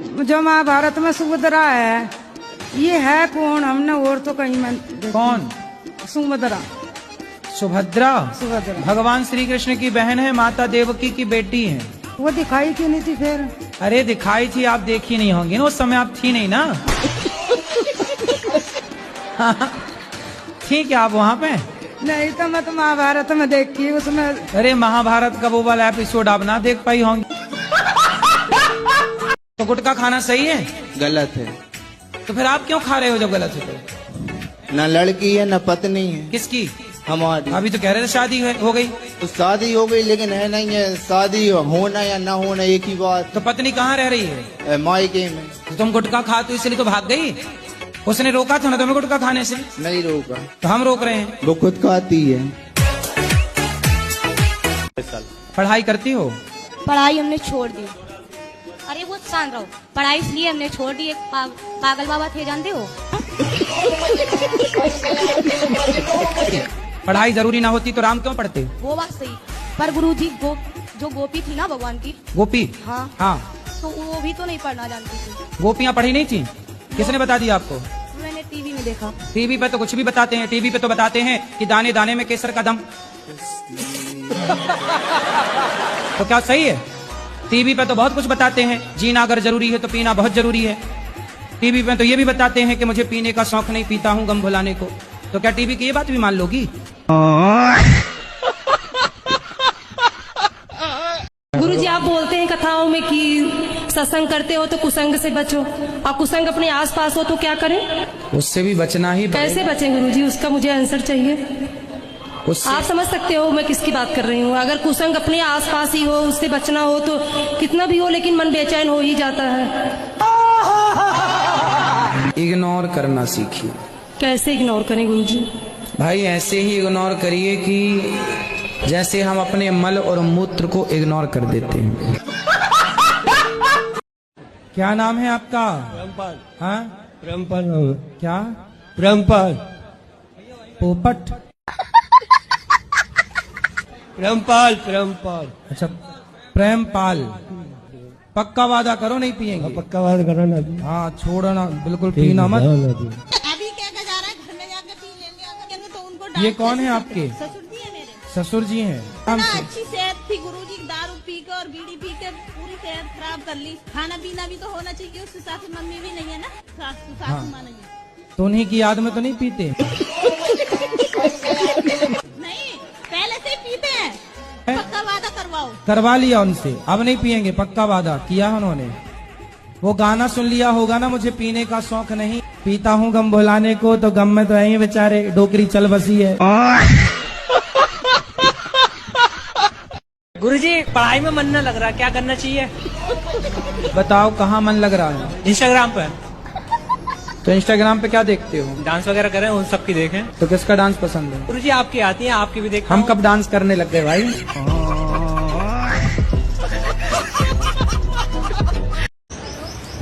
जो महाभारत में सुभद्रा है, ये है कौन? हमने और तो कहीं में कौन? सुभद्रा। सुभद्रा सुभद्रा भगवान श्री कृष्ण की बहन है, माता देवकी की बेटी है। वो दिखाई क्यों नहीं थी फिर? अरे दिखाई थी, आप देखी नहीं होंगी ना, उस समय आप थी नहीं ना। थी क्या आप वहाँ पे? नहीं तो मैं तो महाभारत में देखी उसमें। अरे महाभारत का वो वाला एपिसोड आप ना देख पाई होंगी। तो गुटखा खाना सही है? गलत है। तो फिर आप क्यों खा रहे हो जब गलत है तो? न लड़की है न पत्नी है। किसकी? हमारी। अभी तो कह रहे थे शादी हो गई। तो शादी हो गई लेकिन है नहीं है, शादी होना या ना होना एक ही बात। तो पत्नी कहाँ रह रही है? मायके में। तो तुम गुटखा खा तो इसलिए तो भाग गई। उसने रोका था ना तुम्हें गुटखा खाने से? नहीं रोका। तो हम रोक रहे हैं। वो खुद खाती है। पढ़ाई करती हो? पढ़ाई हमने छोड़ दी। अरे वो शांत रहो। पढ़ाई इसलिए हमने छोड़ दी, एक पागल बाबा थे, जानते हो? पढ़ाई जरूरी ना होती तो राम क्यों पढ़ते? वो बात सही, पर गुरुजी जो गोपी थी ना भगवान की। गोपी? हाँ हाँ। तो वो भी तो नहीं पढ़ना जानती थी। गोपियाँ पढ़ी नहीं थी? किसने बता दिया आपको? मैंने टीवी में देखा। टीवी पे तो कुछ भी बताते हैं। टीवी पे तो बताते हैं कि दाने दाने में केसर का दम। तो क्या सही है? टीवी पे तो बहुत कुछ बताते हैं, जीना अगर जरूरी है तो पीना बहुत जरूरी है। टीवी पे तो ये भी बताते हैं कि मुझे पीने का शौक नहीं, पीता हूँ गम भुलाने को। तो क्या टीवी की ये बात भी मान लोगी? गुरुजी आप बोलते हैं कथाओं में कि सत्संग करते हो तो कुसंग से बचो, और कुसंग अपने आसपास हो तो क्या करें? उससे भी बचना ही। कैसे बचें गुरुजी? उसका मुझे आंसर चाहिए। आप समझ सकते हो मैं किसकी बात कर रही हूँ। अगर कुसंग अपने आसपास ही हो, उससे बचना हो तो कितना भी हो, लेकिन मन बेचैन हो ही जाता है। इग्नोर करना सीखिए। कैसे इग्नोर करें गुरुजी? भाई ऐसे ही इग्नोर करिए कि जैसे हम अपने मल और मूत्र को इग्नोर कर देते हैं। क्या नाम है आपका? प्रेमपाल। हाँ प्रेमपाल नाम है। क्या? प्रेमपाल। पोपट? प्रेमपाल। प्रेमपाल। अच्छा प्रेमपाल। पक्का वादा करो नहीं पिएंगे? पक्का बात करो ना। हाँ छोड़ना बिल्कुल, पीना मत। अभी क्या जा रहा है, घर में जाकर पी लेंगे तो उनको। ये कौन है आपके? ससुर जी है मेरे। ससुर जी हैं। अच्छी सेहत थी गुरुजी, दारू पी कर और बीड़ी पी कर पूरी सेहत खराब कर ली। खाना पीना भी तो होना चाहिए, उसके साथ मम्मी भी नहीं है ना, सासू माँ नहीं है। तो उन्हीं की याद में तो नहीं पीते? नहीं, पहले से ही पीते हैं। पक्का वादा करवाओ। करवा लिया उनसे, अब नहीं पिएंगे, पक्का वादा किया उन्होंने। वो गाना सुन लिया होगा ना, मुझे पीने का शौक नहीं, पीता हूँ गम भुलाने को। तो गम में तो है ही बेचारे, डोकरी चल बसी है। गुरुजी पढ़ाई में मन न लग रहा, क्या करना चाहिए? बताओ कहाँ मन लग रहा है? इंस्टाग्राम पे। तो इंस्टाग्राम पे क्या देखते हो? डांस वगैरह करें, उन सब की देखें। तो किसका डांस पसंद है? गुरुजी आपकी आती है, आपकी भी देखता हम हूं। कब डांस करने लग गए भाई?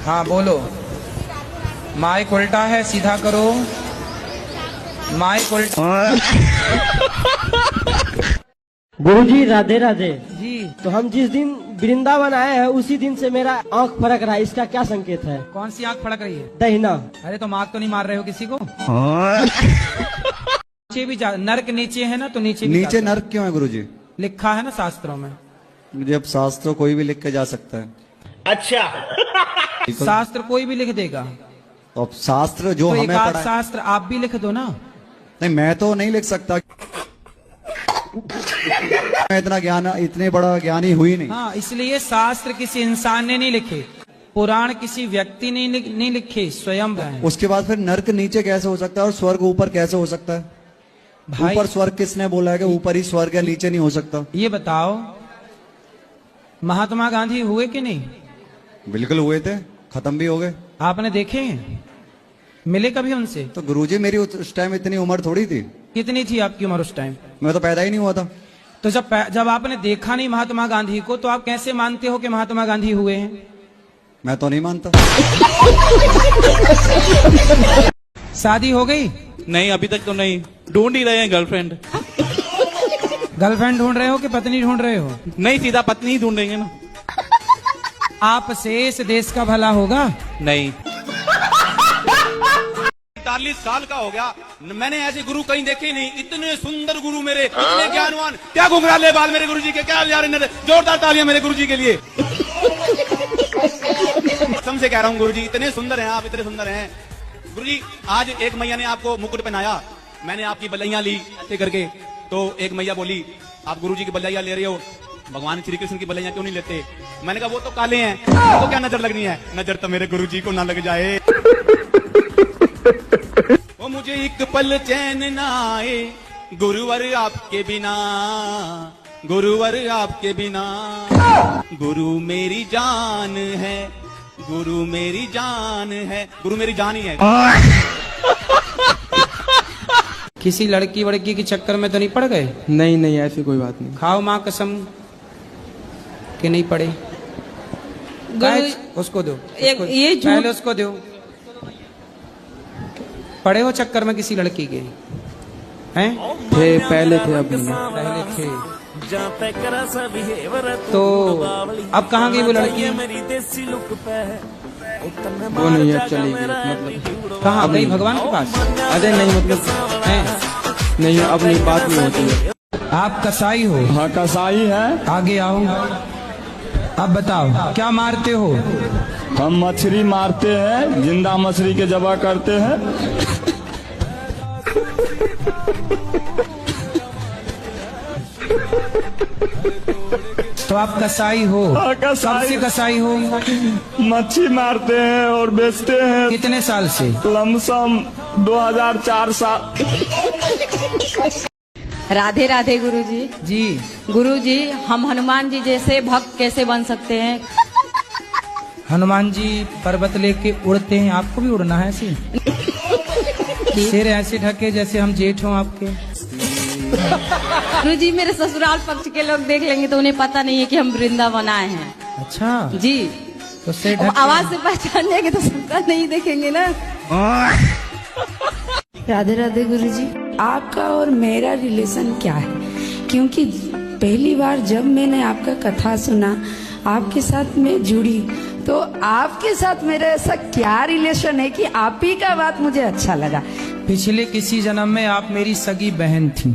हाँ बोलो। माइक उल्टा है, सीधा करो। माइक उल्टा। गुरुजी राधे राधे जी। तो हम जिस दिन वृंदावन आए हैं उसी दिन से मेरा आंख फड़क रहा है, इसका क्या संकेत है? कौन सी आंख फड़क रही है? दहिना। अरे तो मार तो नहीं मार रहे हो किसी को? नीचे भी नर्क नीचे है ना, तो नीचे भी नीचे नर्क क्यों है गुरुजी? लिखा है ना शास्त्रों में। जब शास्त्र कोई भी लिख के जा सकता है। अच्छा शास्त्र कोई भी लिख देगा? अब शास्त्र जो तो हमें एक आध पढ़ा। शास्त्र आप भी लिख दो ना। नहीं मैं तो नहीं लिख सकता, मैं इतने बड़ा ज्ञानी हुई नहीं। हाँ इसलिए शास्त्र किसी इंसान ने नहीं लिखे, पुराण किसी व्यक्ति ने नहीं लिखे, स्वयं है। उसके बाद फिर नर्क नीचे कैसे हो सकता है और स्वर्ग ऊपर कैसे हो सकता है? भाई ऊपर स्वर्ग किसने बोला है कि ऊपर ही स्वर्ग है, नीचे नहीं हो सकता? ये बताओ महात्मा गांधी हुए कि नहीं? बिल्कुल हुए थे, खत्म भी हो गए। आपने देखे हैं? मिले कभी उनसे? तो गुरुजी मेरी उस टाइम इतनी उम्र थोड़ी थी। कितनी थी आपकी उम्र उस टाइम? मैं तो पैदा ही नहीं हुआ था। तो जब आपने देखा नहीं महात्मा गांधी को, तो आप कैसे मानते हो कि महात्मा गांधी हुए हैं? मैं तो नहीं मानता। शादी हो गई? नहीं अभी तक तो नहीं, ढूंढ ही रहे हैं गर्लफ्रेंड। गर्लफ्रेंड ढूंढ रहे हो कि पत्नी ढूंढ रहे हो? नहीं सीधा पत्नी ही ढूंढेंगे ना। आपसे इस देश का भला होगा? नहीं। 40 साल का हो गया, मैंने ऐसे गुरु कहीं देखे नहीं। इतने सुंदर गुरु मेरे, इतने ज्ञानवान। क्या घुंघराले बाल मेरे गुरुजी के, क्या यार, जोरदार तालियां मेरे गुरुजी के लिए। कसम से कह रहा हूँ गुरुजी, इतने सुंदर हैं आप, इतने सुंदर हैं गुरुजी। आज एक मैया ने आपको मुकुट पहनाया, मैंने आपकी बलैया ली ऐसे करके, तो एक मैया बोली आप गुरुजी की बलैया ले रहे हो, भगवान श्री कृष्ण की बलैया क्यों नहीं लेते? मैंने कहा वो तो काले हैं, तो क्या नजर लगनी है? नजर तो मेरे गुरुजी को ना लग जाए। वो मुझे एक पल चैन ना आए गुरुवर आपके बिना, गुरुवर आपके बिना। गुरु मेरी जान है, गुरु मेरी जान है, गुरु मेरी जान ही है। किसी लड़की वड़की के चक्कर में तो नहीं पड़ गए? नहीं नहीं, ऐसी कोई बात नहीं। खाओ माँ कसम कि नहीं पड़े। उसको दो, ये पहले उसको दो। पड़े हो चक्कर में किसी लड़की के? हैं? थे, पहले थे, अब नहीं। पहले थे तो अब कहाँ गई वो लड़की? वो नहीं है, चली गई। मतलब कहाँ गई? भगवान के पास? अरे नहीं, मतलब हैं? नहीं, अब नहीं, बात नहीं होती है। आप कसाई हो? हाँ, कसाई है। आगे आओ, अब बताओ क्या मारते हो? हम मछली मारते हैं, जिंदा मछली के जबा करते हैं। तो आप कसाई हो? कब से कसाई हो? मच्छी मारते हैं और बेचते हैं। कितने साल से? लमसम 2004 साल। राधे राधे गुरुजी। जी गुरुजी, हम हनुमान जी जैसे भक्त कैसे बन सकते हैं? हनुमान जी पर्वत लेके उड़ते हैं, आपको भी उड़ना है ऐसे? सिर ऐसे ढके जैसे हम जेठ हों आपके। गुरुजी, मेरे ससुराल पक्ष के लोग देख लेंगे तो उन्हें पता नहीं है कि हम वृंदावन आए हैं। अच्छा जी, तो सिर ढक आवाज से पहचान जाएंगे तो सबका नहीं देखेंगे ना। राधे राधे गुरुजी, आपका और मेरा रिलेशन क्या है? क्योंकि पहली बार जब मैंने आपका कथा सुना, आपके साथ मैं जुड़ी, तो आपके साथ मेरा ऐसा क्या रिलेशन है कि आप ही का बात मुझे अच्छा लगा। पिछले किसी जन्म में आप मेरी सगी बहन थी।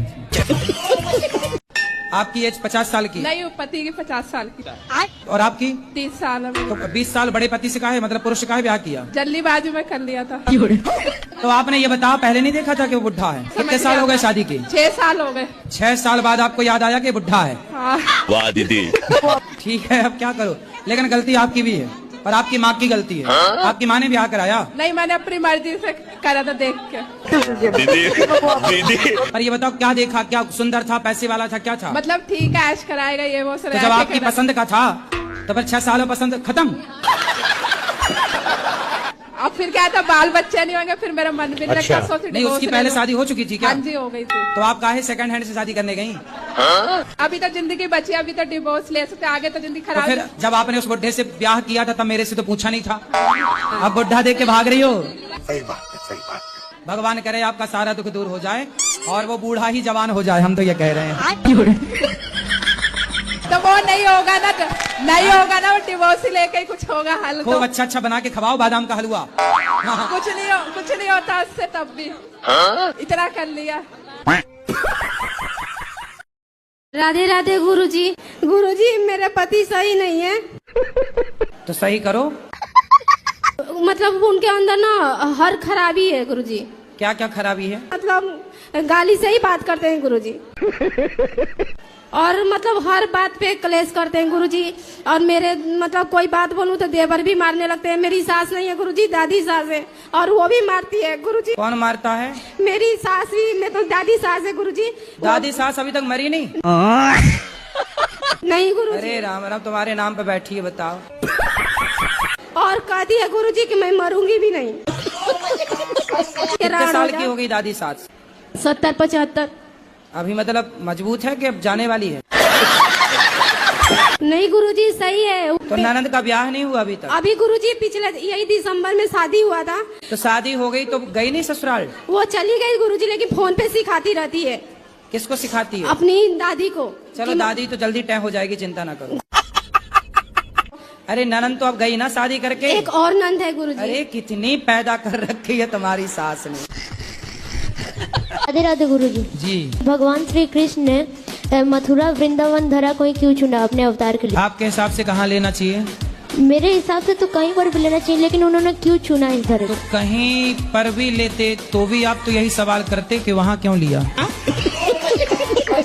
आपकी एज 50 साल की? नहीं, पति की 50 साल की। और आपकी? 30 साल। तो 20 साल बड़े पति से काहे, मतलब पुरुष काहे ब्याह किया? जल्दीबाजी में कर लिया था। तो आपने ये बताया, पहले नहीं देखा था कि वो बुढ़ा है? कितने साल हो गए शादी के? 6 साल हो गए। 6 साल बाद आपको याद आया कि बुढ़ा है? हाँ। वाह दीदी। ठीक है, अब क्या करो, लेकिन गलती आपकी भी है और आपकी माँ की गलती है। आपकी माँ ने ब्याह कराया? नहीं, मैंने अपनी मर्जी से करा था, देख के। दीदी पर ये बताओ, क्या देखा? क्या सुंदर था, पैसे वाला था, क्या था? मतलब ठीक है, ऐश कराएगा ये वो। तो जब आपकी पसंद का था तो फिर 6 साल में पसंद खत्म? अब फिर क्या था, बाल बच्चे नहीं होंगे, फिर मेरा मन भी अच्छा। नहीं, उसकी पहले शादी हो चुकी थी क्या? हाँ जी, हो गई थी। तो आप काहे सेकंड हैंड से शादी करने गई? अभी तो जिंदगी बची, अभी तो डिवोर्स ले सकते, आगे तो जिंदगी तो खराब। फिर जब आपने उस बुढ़े से ब्याह किया था तब मेरे से तो पूछा नहीं था। अब बुढ़ा देख के भाग रही हो? सही बात है, सही बात। भगवान करे आपका सारा दुख दूर हो जाए और वो बूढ़ा ही जवान हो जाए, हम तो ये कह रहे हैं। तो वो नहीं होगा ना, नहीं होगा ना, वो डिवोर्स ही लेके ही कुछ होगा हल। तो खूब अच्छा अच्छा बना के खवाओ बादाम का हलवा। कुछ नहीं होता उससे, तब भी इतना कर लिया। राधे राधे गुरुजी। गुरुजी, मेरे पति सही नहीं है। तो सही करो। मतलब उनके अंदर ना हर खराबी है गुरुजी। क्या क्या खराबी है? मतलब गाली से ही बात करते हैं गुरुजी, और मतलब हर बात पे क्लेश करते हैं गुरुजी। और मेरे मतलब कोई बात बोलूं तो देवर भी मारने लगते हैं। मेरी सास नहीं है गुरुजी, दादी सास है, और वो भी मारती है गुरुजी। कौन मारता है? मेरी सास ही, मैं तो दादी सास है गुरुजी। दादी सास अभी तक मरी नहीं? नहीं गुरुजी। अरे राम राम, तुम्हारे नाम पे बैठी है, बताओ। और कहती है गुरुजी कि मैं मरूंगी भी नहीं। कितने साल की हो गई दादी सास? 70-75। अभी मतलब मजबूत है कि अब जाने वाली है? नहीं गुरुजी, सही है। तो ननद का ब्याह नहीं हुआ अभी तक? अभी गुरुजी पिछले यही दिसंबर में शादी हुआ था। तो शादी हो गई तो गई नहीं ससुराल? वो चली गई गुरुजी, लेकिन फोन पे सिखाती रहती है। किसको सिखाती है? अपनी दादी को। चलो दादी तो जल्दी तय हो जाएगी, चिंता ना करो। अरे ननद तो अब गई ना शादी करके। एक और नंद है गुरुजी। अरे कितनी पैदा कर रखी है तुम्हारी सास ने। राधे राधे गुरुजी। जी। भगवान श्री कृष्ण ने मथुरा वृंदावन धरा को क्यों चुना अपने अवतार के लिए? आपके हिसाब से कहाँ लेना चाहिए? मेरे हिसाब से तो कहीं पर भी लेना चाहिए, लेकिन उन्होंने क्यों चुना इस धरे को? तो कहीं पर भी लेते तो भी आप तो यही सवाल करते कि वहाँ क्यों लिया।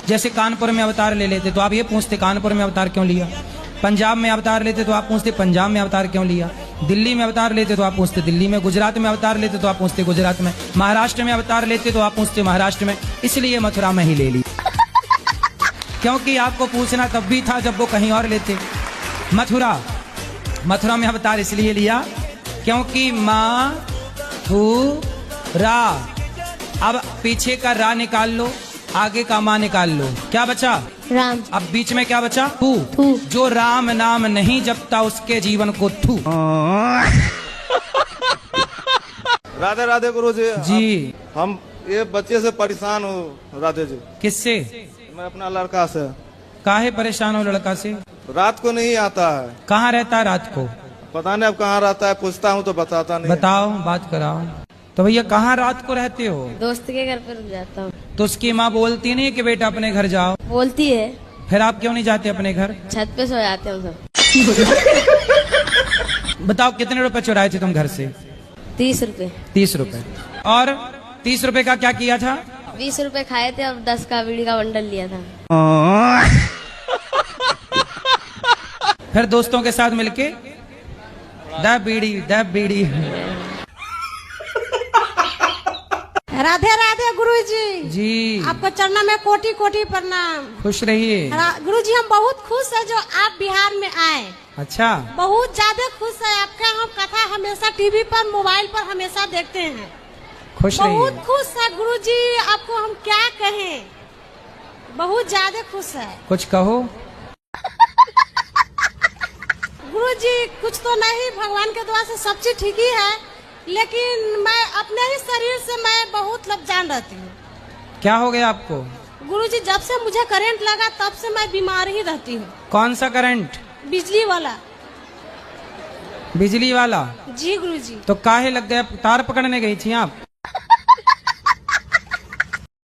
जैसे कानपुर में अवतार ले लेते तो आप ये पूछते कानपुर में अवतार क्यों लिया। पंजाब में अवतार लेते तो आप पूछते पंजाब में अवतार क्यों लिया। दिल्ली में अवतार लेते तो आप पूछते दिल्ली में। गुजरात में अवतार लेते तो आप पूछते गुजरात में। महाराष्ट्र में अवतार लेते तो आप पूछते महाराष्ट्र में। इसलिए मथुरा में ही ले ली, क्योंकि आपको पूछना तब भी था जब वो कहीं और लेते। मथुरा में अवतार इसलिए लिया क्योंकि माँ थू रा। अब पीछे का रा निकाल लो, आगे का माँ निकाल लो, क्या बचा? राम। अब बीच में क्या बचा? थू। जो राम नाम नहीं जपता उसके जीवन को थू। राधे राधे गुरु जी। हम ये बच्चे से परेशान हो राधे जी। किससे? मैं अपना लड़का से। काहे परेशान हो लड़का से? रात को नहीं आता है। कहाँ रहता है रात को? पता नहीं अब कहाँ रहता है, पूछता हूँ तो बताता नहीं। बताओ, बात कराओ। तो भैया कहाँ रात को रहते हो? दोस्त के घर पर रुक जाता हूँ। तो उसकी माँ बोलती नहीं कि बेटा अपने घर जाओ? बोलती है। फिर आप क्यों नहीं जाते अपने घर? छत पे सो जाते हैं सब। बताओ कितने रुपए चुराए थे तुम घर से? 30 रुपए। 30 रुपए। और 30 रुपए का क्या किया था? 20 रुपए खाए थे और 10 का बीड़ी का बंडल लिया था। फिर दोस्तों के साथ मिलके दब बीड़ी। राधे राधे गुरुजी। जी। आपको चरणों में कोटि कोटि प्रणाम। खुश रहिए। गुरुजी हम बहुत खुश है जो आप बिहार में आए। अच्छा। बहुत ज्यादा खुश है। आपका हम कथा हमेशा टीवी पर मोबाइल पर हमेशा देखते हैं। खुश रहिए। बहुत खुश है गुरुजी, आपको हम क्या कहें, बहुत ज्यादा खुश है। कुछ कहो गुरुजी। कुछ तो नहीं, भगवान के दुआ से सब चीज ठीक ही है, लेकिन मैं अपने ही शरीर से मैं बहुत लपजान रहती हूँ। क्या हो गया आपको? गुरुजी जब से मुझे करंट लगा तब से मैं बीमार ही रहती हूँ। कौन सा करंट? बिजली वाला। बिजली वाला? जी गुरुजी। तो काहे लग गया? तार पकड़ने गई थी आप?